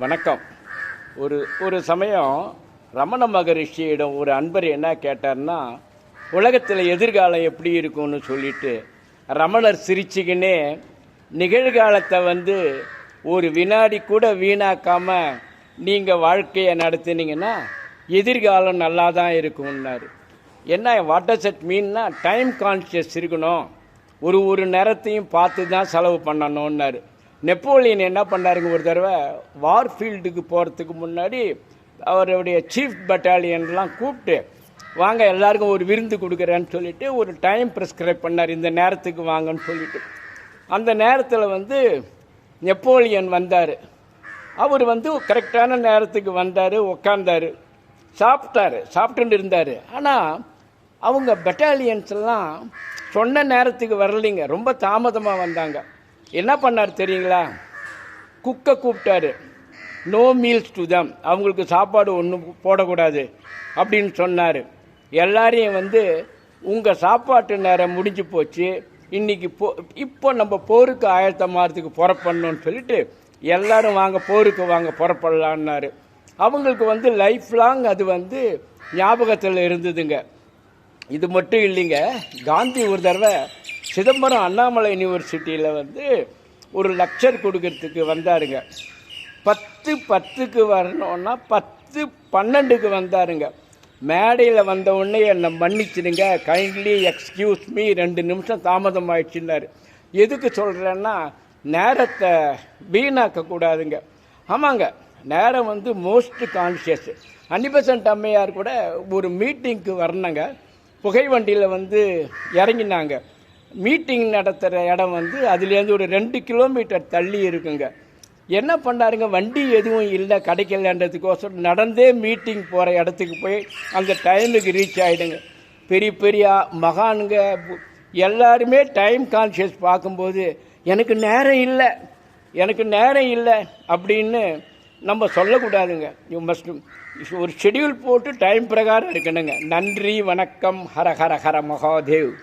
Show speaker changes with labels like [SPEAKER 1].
[SPEAKER 1] வணக்கம். ஒரு ஒரு சமயம் ரமண மகரிஷியிடம் ஒரு அன்பர் என்ன கேட்டார்னா, உலகத்தில் எதிர்காலம் எப்படி இருக்கும்னு சொல்லிட்டு ரமணர் சிரிச்சுக்கினே, நிகழ்காலத்தை ஒரு வினாடி கூட வீணாக்காமல் நீங்கள் வாழ்க்கையை நடத்தினீங்கன்னா எதிர்காலம் நல்லா தான் இருக்கும்னாரு. என்ன வாட் டஸ் இட் மீன்னா, டைம் கான்ஷியஸ் இருக்கணும், ஒரு நேரத்தையும் பார்த்து தான் செலவு பண்ணணும்னாரு. நெப்போலியன் என்ன பண்ணாருங்க, ஒரு தடவை வார்ஃபீல்டுக்கு போகிறதுக்கு முன்னாடி அவருடைய சீஃப் பட்டாலியன்லாம் கூப்பிட்டு, வாங்க எல்லாருக்கும் ஒரு விருந்து கொடுக்குறேன்னு சொல்லிட்டு ஒரு டைம் ப்ரிஸ்கிரைப் பண்ணார், இந்த நேரத்துக்கு வாங்கன்னு சொல்லிட்டு. அந்த நேரத்தில் நெப்போலியன் வந்தார். அவர் கரெக்டான நேரத்துக்கு வந்தார், உக்காந்தார், சாப்பிட்டுட்டு இருந்தார். ஆனால் அவங்க பெட்டாலியன்ஸ் எல்லாம் சொன்ன நேரத்துக்கு வரலைங்க, ரொம்ப தாமதமாக வந்தாங்க. என்ன பண்ணார் தெரியுங்களா? குக்கை கூப்பிட்டாரு. நோ மீல்ஸ் டு தம், அவங்களுக்கு சாப்பாடு ஒன்றும் போடக்கூடாது அப்படின்னு சொன்னார். எல்லாரையும் உங்கள் சாப்பாட்டு நேரம் முடிஞ்சு போச்சு, இன்றைக்கி இப்போ நம்ம போருக்கு ஆயத்தமாகறதுக்கு புறப்படணும்னு சொல்லிட்டு எல்லோரும் வாங்க போருக்கு வாங்க புறப்படலான்னாரு. அவங்களுக்கு லைஃப் லாங் அது ஞாபகத்தில் இருந்ததுங்க. இது மட்டும் இல்லைங்க, காந்தி ஒரு தடவை சிதம்பரம் அண்ணாமலை யூனிவர்சிட்டியில் ஒரு லெக்சர் கொடுக்கறதுக்கு வந்தாருங்க. 10:10க்கு வரணுன்னா 10:12க்கு வந்தாருங்க. மேடையில் வந்த உடனே என்னை மன்னிச்சிடுங்க, கைண்ட்லி எக்ஸ்கியூஸ் மீ, 2 நிமிஷம் தாமதம் ஆயிடுச்சுன்னாரு. எதுக்கு சொல்கிறேன்னா, நேரத்தை வீணாக்கக்கூடாதுங்க. ஆமாங்க, நேரம் மோஸ்ட் கான்ஷியஸ். அன்னிபெசன்ட் அம்மையார் கூட ஒரு மீட்டிங்க்கு வரணுங்க, புகை வண்டியில் இறங்கினாங்க. மீட்டிங் நடத்துகிற இடம் அதுலேருந்து ஒரு 2 கிலோமீட்டர் தள்ளி இருக்குங்க. என்ன பண்ணாருங்க, வண்டி எதுவும் இல்லை கிடைக்கலன்றதுக்கோசரம் நடந்தே மீட்டிங் போகிற இடத்துக்கு போய் அந்த டைமுக்கு ரீச் ஆகிடுங்க. பெரிய பெரிய மகானுங்க எல்லாருமே டைம் கான்ஷியஸ் பார்க்கும்போது எனக்கு நேரம் இல்லை அப்படின்னு நம்ம சொல்லக்கூடாதுங்க. ஒரு ஷெடியூல் போட்டு டைம் பிரகாரம் இருக்கணுங்க. நன்றி, வணக்கம். ஹர ஹர ஹர மகாதேவ்.